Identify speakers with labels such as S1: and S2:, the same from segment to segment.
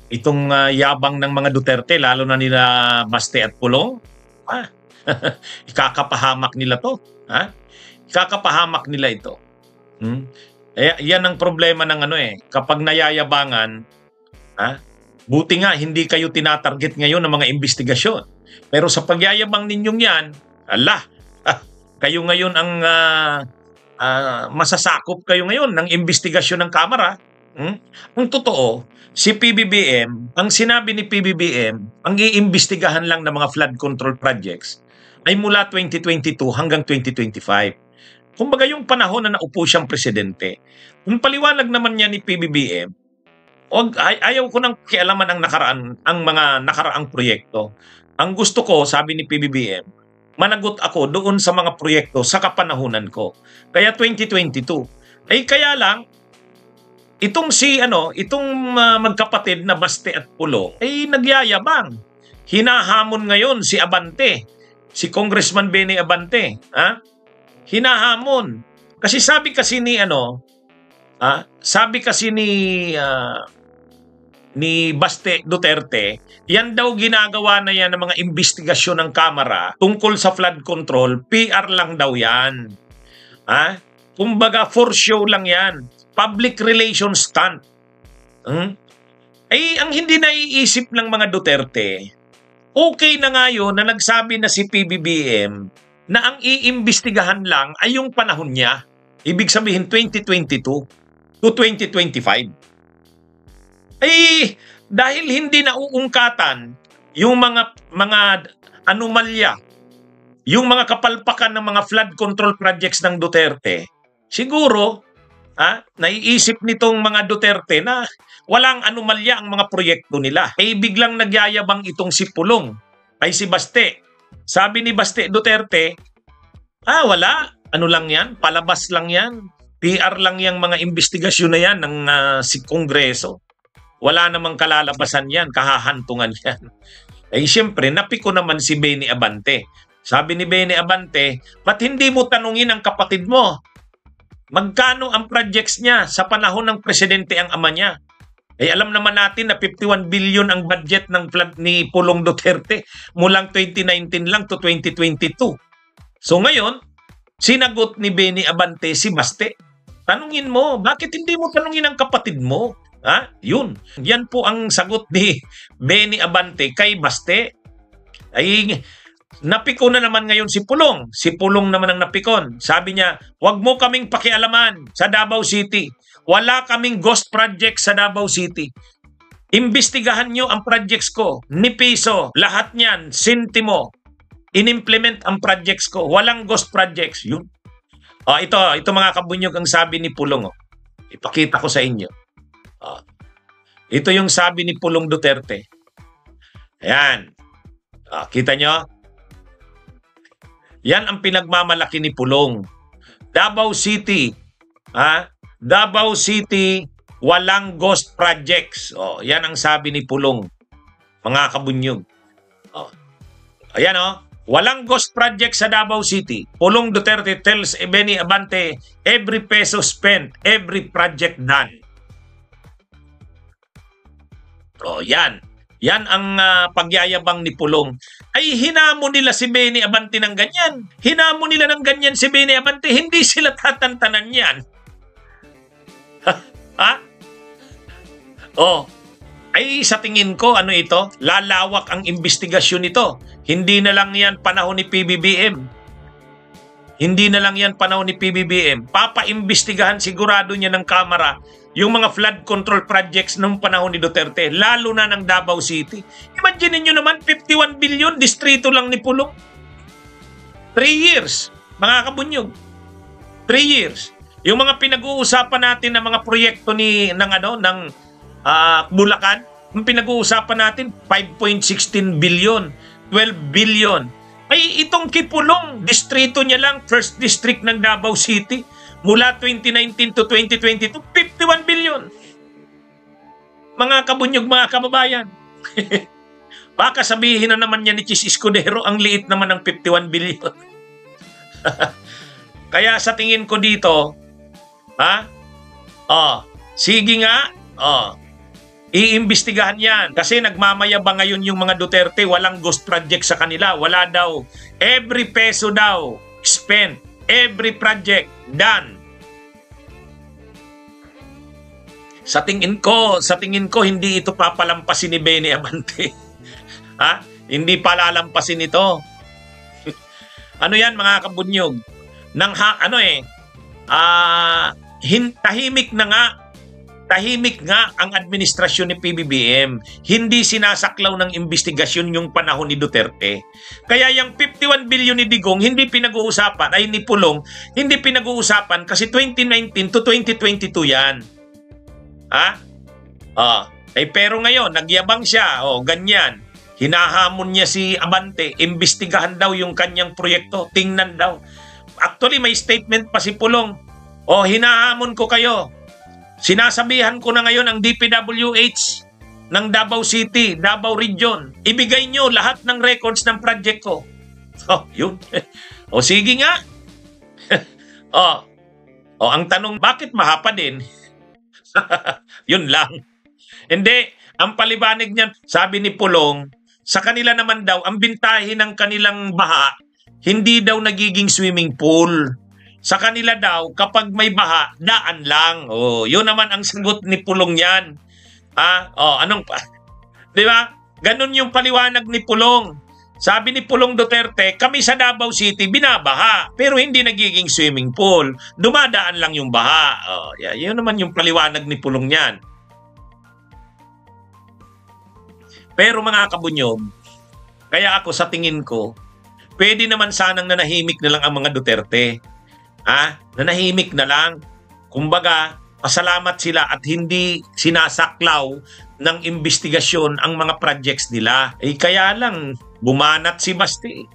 S1: Itong yabang ng mga Duterte, lalo na nila Baste at Pulong, ah, ikakapahamak nila to. Ha? Ikakapahamak nila ito. Yan ang problema ng kapag nayayabangan, buti nga hindi kayo tinatarget ngayon ng mga investigasyon. Pero sa pagyayabang ninyong yan, kayo ngayon ang masasakop kayo ngayon ng investigasyon ng Kamara. Ang totoo, si PBBM, ang sinabi ni PBBM, ang iimbestigahan lang ng mga flood control projects ay mula 2022 hanggang 2025. Kumbaga yung panahon na naupo siyang presidente, yung paliwanag naman niya ni PBBM, ayaw ko nang kialaman ang mga nakaraang proyekto. Ang gusto ko, sabi ni PBBM, managot ako doon sa mga proyekto sa kapanahunan ko. Kaya 2022. Kaya lang, itong magkapatid na Baste at Pulong ay nagyayabang. Hinahamon ngayon si Abante, si Congressman Benny Abante, hinahamon. Kasi sabi kasi ni Baste Duterte, yan daw ginagawa na yan ng mga investigasyon ng Kamara tungkol sa flood control, PR lang daw yan. Kumbaga for show lang yan. Public relations stunt. Ang hindi naiisip ng mga Duterte, okay na nga yun na nagsabi na si PBBM na ang iimbestigahan lang ay yung panahon niya. Ibig sabihin 2022 to 2025. Dahil hindi nauungkatan yung mga anomalya, yung mga kapalpakan ng mga flood control projects ng Duterte, siguro naiisip nitong mga Duterte na walang anomalya ang mga proyekto nila. Biglang nagyayabang itong si Pulong ay si Baste. Sabi ni Baste Duterte, wala. Ano lang yan? Palabas lang yan. PR lang yung mga investigasyon na yan ng si Kongreso. Wala namang kalalabasan yan. Kahahantungan yan. Siyempre, napiko naman si Benny Abante. Sabi ni Benny Abante, ba't hindi mo tanungin ang kapatid mo? Magkano ang projects niya sa panahon ng presidente ang ama niya? Alam naman natin na 51 billion ang budget ng flood ni Pulong Duterte mulang 2019 lang to 2022. So ngayon, sinagot ni Benny Abante si Baste. Tanungin mo, bakit hindi mo tanungin ang kapatid mo? Yun. Yan po ang sagot ni Benny Abante kay Baste. Napiko na naman ngayon si Pulong. Si Pulong naman ang napikon. Sabi niya, huwag mo kaming pakialaman sa Davao City. Wala kaming ghost project sa Davao City. Imbestigahan nyo ang projects ko. Ni piso, lahat niyan, sintimo. In-implement ang projects ko. Walang ghost projects. Yun. Ito mga kabunyog ang sabi ni Pulong. Ipakita ko sa inyo. Ito yung sabi ni Pulong Duterte. Ayan. Kita nyo? Yan ang pinagmamalaki ni Pulong. Davao City, Davao City, walang ghost projects. Yan ang sabi ni Pulong. Mga kabunyog. Ayan walang ghost projects sa Davao City. Pulong Duterte tells Benny Abante, every peso spent, every project done. Yan. Yan ang pagyayabang ni Pulong. Hinamon nila si Benny Abante ng ganyan. Hinamon nila ng ganyan si Benny Abante. Hindi sila tatantanan yan. Sa tingin ko, ito? Lalawak ang investigasyon nito. Hindi na lang yan panahon ni PBBM. Hindi na lang yan panahon ni PBBM. Papaimbestigahan sigurado niya ng Kamara yung mga flood control projects ng panahon ni Duterte, lalo na ng Davao City. Imagine niyo naman, 51 billion, distrito lang ni Pulong. 3 years, mga kabunyog. 3 years. Yung mga pinag-uusapan natin ng mga proyekto ng Bulacan, yung pinag-uusapan natin, 5.16 billion, 12 billion. Itong Kipulong, distrito niya lang, first district ng Davao City, mula 2019 to 2022, 51 billion. Mga kabunyog, mga kababayan. Baka sabihin na naman niya ni Chis Escudero, ang liit naman ng 51 billion. Kaya sa tingin ko dito, sige nga, Iimbestigahan yan. Kasi nagmamayabang ngayon yung mga Duterte, walang ghost project sa kanila. Wala daw. Every peso daw spent. Every project done. Sa tingin ko hindi ito papalampasin ni Benny Abante. Ha? Hindi palalampasin ito. Ano yan mga kabunyog? Tahimik nga ang administrasyon ni PBBM. Hindi sinasaklaw ng investigasyon yung panahon ni Duterte. Kaya yung 51 billion ni Digong hindi pinag-uusapan, ay ni Pulong, hindi pinag-uusapan kasi 2019 to 2022 yan. Ha? Pero ngayon, nagyabang siya. Ganyan. Hinahamon niya si Abante. Imbestigahan daw yung kanyang proyekto. Tingnan daw. Actually, may statement pa si Pulong. Hinahamon ko kayo. Sinasabihan ko na ngayon ang DPWH ng Davao City, Davao Region. Ibigay nyo lahat ng records ng project ko. Yun. Sige nga. Ang tanong, bakit mahapa din? Yun lang. Hindi, ang paliwanag niyan, sabi ni Pulong, sa kanila naman daw, ang bintahe ng kanilang baha, hindi daw nagiging swimming pool. Sa kanila daw, kapag may baha, daan lang. Yun naman ang sagot ni Pulong yan. Anong pa? Di ba? Ganun yung paliwanag ni Pulong. Sabi ni Pulong Duterte, kami sa Davao City binabaha, pero hindi nagiging swimming pool. Dumadaan lang yung baha. Yun naman yung paliwanag ni Pulong yan. Pero mga kabunyog, kaya ako sa tingin ko, pwede naman sanang nanahimik na lang ang mga Duterte. Nanahimik na lang. Kumbaga, pasalamat sila at hindi sinasaklaw ng investigasyon ang mga projects nila. Kaya lang, bumanat si Baste.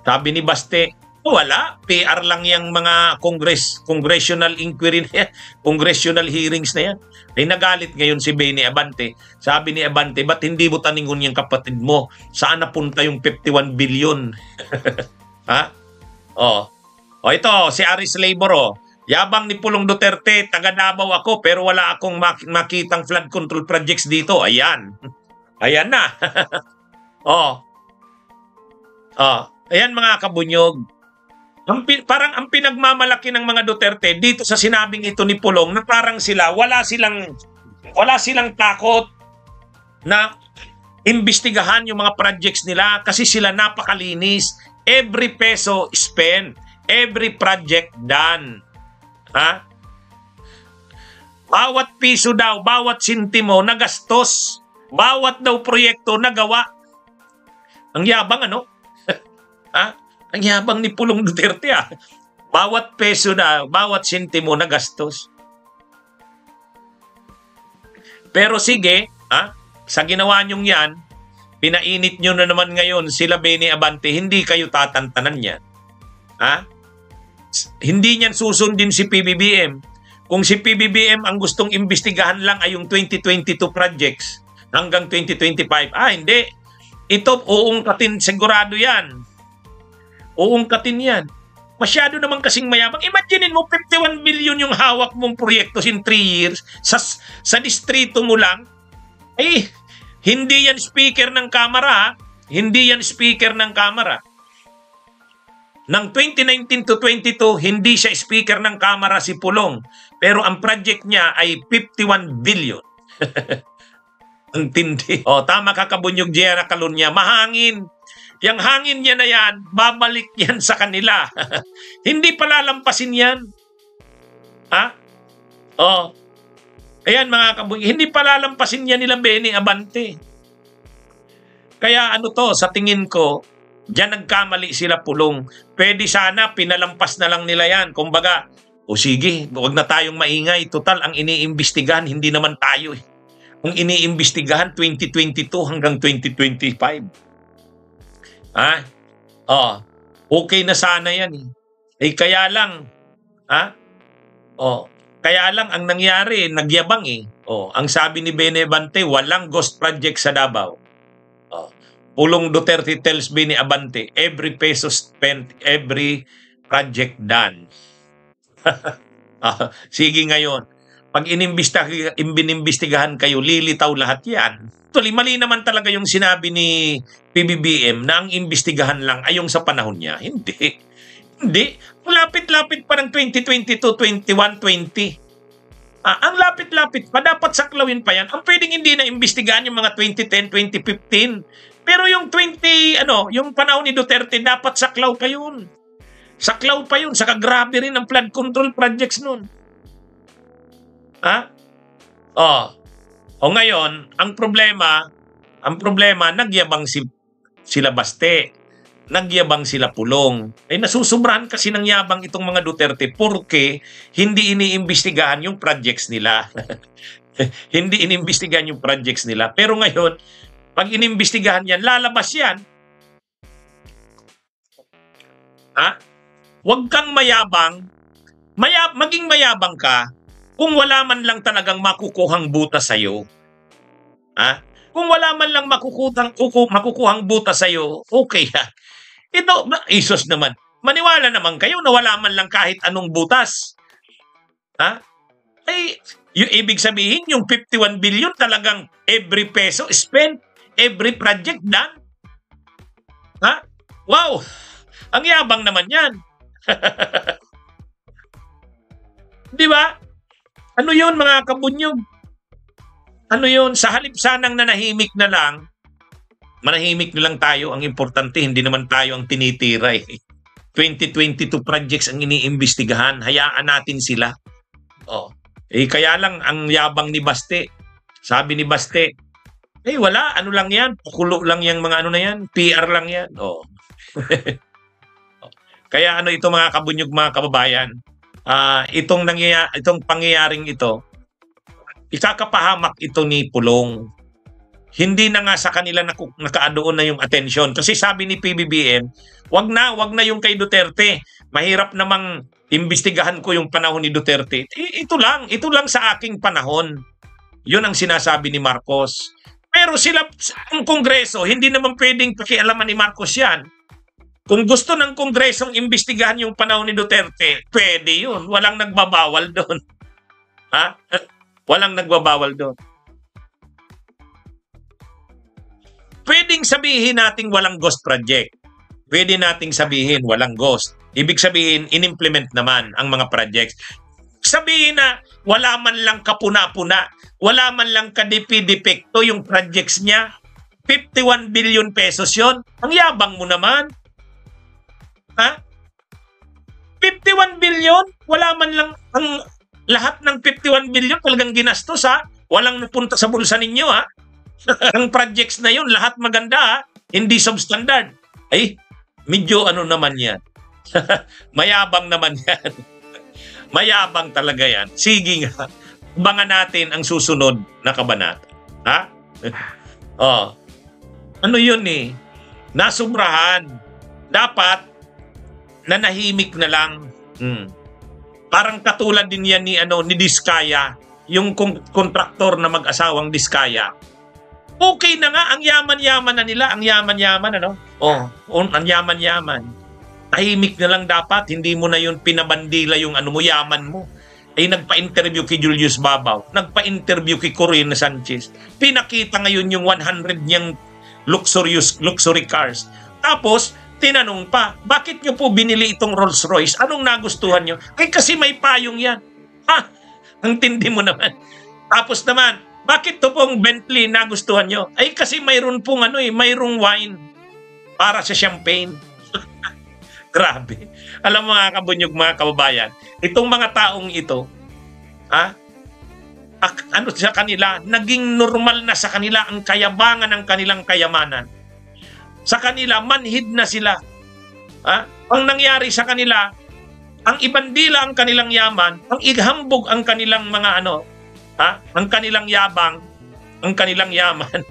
S1: Sabi ni Baste, wala. PR lang yung mga congressional inquiry na yan, congressional hearings na yan. Nagalit ngayon si Benny Abante. Sabi ni Abante, ba't hindi mo taningon yung kapatid mo? Saan napunta yung 51 billion? Ito, si Aris Labor, yabang ni Pulong Duterte, taga Davao ako, pero wala akong makitang flood control projects dito. Ayan. Ayan na. Ayan mga kabunyog. Parang ang pinagmamalaki ng mga Duterte dito sa sinabing ito ni Pulong na parang wala silang takot na imbestigahan yung mga projects nila kasi sila napakalinis. Every peso spent, every project done. Bawat piso daw, bawat sintimo nagastos, bawat daw proyekto nagawa. Ang yabang Ang yabang ni Pulong Duterte Bawat peso na, bawat sintimo nagastos. Pero sige, sa ginawa nyong yan, pinainit nyo na naman ngayon sila Benny Abante, hindi kayo tatantanan yan. Hindi niyan susundin si PBBM. Kung si PBBM ang gustong imbestigahan lang ay yung 2022 projects hanggang 2025, hindi. Ito, uungkatin sigurado yan. Uungkatin yan. Masyado naman kasing mayabang. Imaginin mo, 51 billion yung hawak mong proyekto in 3 years sa distrito mo lang. Hindi yan speaker ng Kamara. Hindi yan speaker ng Kamara. Ng 2019 to 22, hindi siya speaker ng Kamara si Pulong. Pero ang project niya ay 51 billion. Ang tindi. Tama ka Kabunyog Giera Calunya. Mahangin. Yang hangin niya na yan, babalik yan sa kanila. Hindi palalampasin yan. Ayan mga Kabunyog, hindi palalampasin yan nila Benny Abante. Kaya sa tingin ko, diyan nagkamali sila Pulong. Pwede sana, pinalampas na lang nila yan. Kumbaga, sige, huwag na tayong maingay. Total, ang iniimbestigahan, hindi naman tayo. Ang iniimbestigahan, 2022 hanggang 2025. Okay na sana yan. Kaya lang, kaya lang ang nangyari, nagyabang ang sabi ni Benny Abante, walang ghost project sa Davao. Pulong Duterte tells Benny Abante, every peso spent, every project done. Sige ngayon. Pag inimbestigahan kayo, lilitaw lahat yan. Actually, mali naman talaga yung sinabi ni PBBM na ang imbestigahan lang ay yung sa panahon niya. Hindi. Hindi. Lapit-lapit pa ng 2022, 21, 20. Ang lapit-lapit pa, dapat saklawin pa yan. Ang pwedeng hindi na imbestigahan yung mga 2010, 2015. Pero yung yung panahon ni Duterte, dapat saklaw pa yun. Saklaw pa yun. Saka grabe rin ang flood control projects nun. Ngayon, ang problema, nagyabang sila Baste. Nagyabang sila Pulong. Nasusubrahan kasi ng yabang itong mga Duterte porque hindi iniimbestigahan yung projects nila. Hindi iniimbestigahan yung projects nila. Pero ngayon, pag inimbestigahan yan, lalabas yan. Huwag kang mayabang. Maging mayabang ka kung wala man lang talagang makukuhang butas sa'yo. Kung wala man lang makukuhang butas sa'yo, okay ha. Ito, isos naman. Maniwala naman kayo na wala man lang kahit anong butas. Yung ibig sabihin, yung 51 billion talagang every peso spent, every project done. Wow! Ang yabang naman yan. Di ba? Ano yun mga kabunyog? Ano yun? Sa halip sanang nanahimik na lang, manahimik na lang tayo. Ang importante, hindi naman tayo ang tinitiray. 2022 projects ang iniimbestigahan. Hayaan natin sila. Kaya lang ang yabang ni Baste. Sabi ni Baste, wala, ano lang yan? Kulo lang yung mga ano na yan. PR lang yan. Kaya ito mga kabunyog, mga kababayan, itong pangyayaring ito, ikakapahamak ito ni Pulong. Hindi na nga sa kanila nakadoon na yung atensyon. Kasi sabi ni PBBM, wag na yung kay Duterte. Mahirap namang imbestigahan ko yung panahon ni Duterte. Ito lang sa aking panahon. Yun ang sinasabi ni Marcos. Pero ang Kongreso, hindi naman pwedeng pakialaman ni Marcos yan. Kung gusto ng Kongresong imbestigahan yung panahon ni Duterte, pwede yun. Walang nagbabawal doon. Walang nagbabawal doon. Pwedeng sabihin nating walang ghost project. Pwede nating sabihin walang ghost. Ibig sabihin, inimplement naman ang mga projects. Sabihin na wala man lang kapuna-puna, wala man lang kadipi-depekto yung projects niya. 51 billion pesos yon. Ang yabang mo naman. 51 billion? Wala man lang ang lahat ng 51 billion talagang ginastos Walang napunta sa bulsa ninyo Ang projects na yun, lahat maganda hindi substandard. Medyo naman yan. Mayabang naman yan. Mayabang talaga yan. Sige nga, abangan natin ang susunod na kabanata. Ano yun Nasubrahan. Dapat nanahimik na lang. Parang katulad din yan ni Diskaya, yung kontraktor na mag-asawang Diskaya. Okay na nga, ang yaman-yaman na nila, ang yaman-yaman, ang yaman-yaman. Tahimik na lang dapat, hindi mo na yun pinabandila yung yaman mo. Nagpa-interview kay Julius Babaw, nagpa-interview kay Corina Sanchez. Pinakita ngayon yung 100 niyang luxury cars. Tapos, tinanong pa, bakit nyo po binili itong Rolls Royce? Anong nagustuhan nyo? Kasi may payong yan. Ang tindi mo naman. Tapos naman, bakit to pong Bentley nagustuhan nyo? Kasi mayroon pong mayroong wine para sa champagne. Grabe. Alam mo mga kabunyog, mga kababayan, itong mga taong ito, sa kanila, naging normal na sa kanila ang kayabangan ng kanilang kayamanan. Sa kanila, manhid na sila. Ang nangyari sa kanila, ang ibandila ang kanilang yaman, ang ighambog ang kanilang mga ang kanilang yabang, ang kanilang yaman.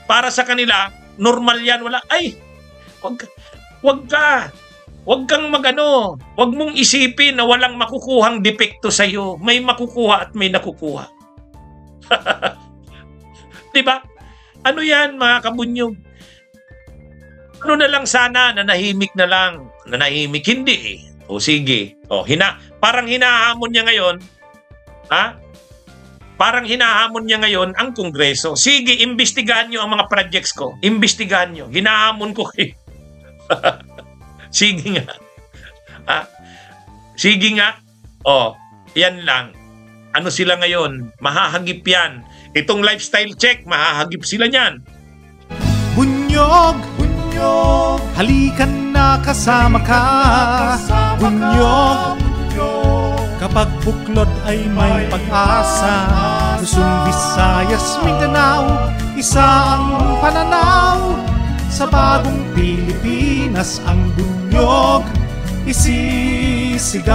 S1: Para sa kanila, normal yan. Wag kang wag mong isipin na walang makukuhang depekto sa iyo. May makukuha at may nakukuha. Diba? Ano yan, mga kabunyog? Na lang sana, nanahimik na lang. Nanahimik, hindi O sige. Parang hinahamon niya ngayon, Ha? Parang hinahamon niya ngayon ang Kongreso. Sige, imbestigahan niyo ang mga projects ko. Imbestigahan niyo. Hinahamon ko kayo. Sige nga. Sige nga. Yan lang. Ano sila ngayon? Mahahagip yan. Itong lifestyle check, mahahagip sila niyan.
S2: Bunyog, bunyog, halikan na kasama ka. Bunyog, kapag buklod ay may pag-asa. Luzon, Visayas, Mindanao, isa ang pananaw. Sa bagong Pilipinas ang bunyog isisigaw.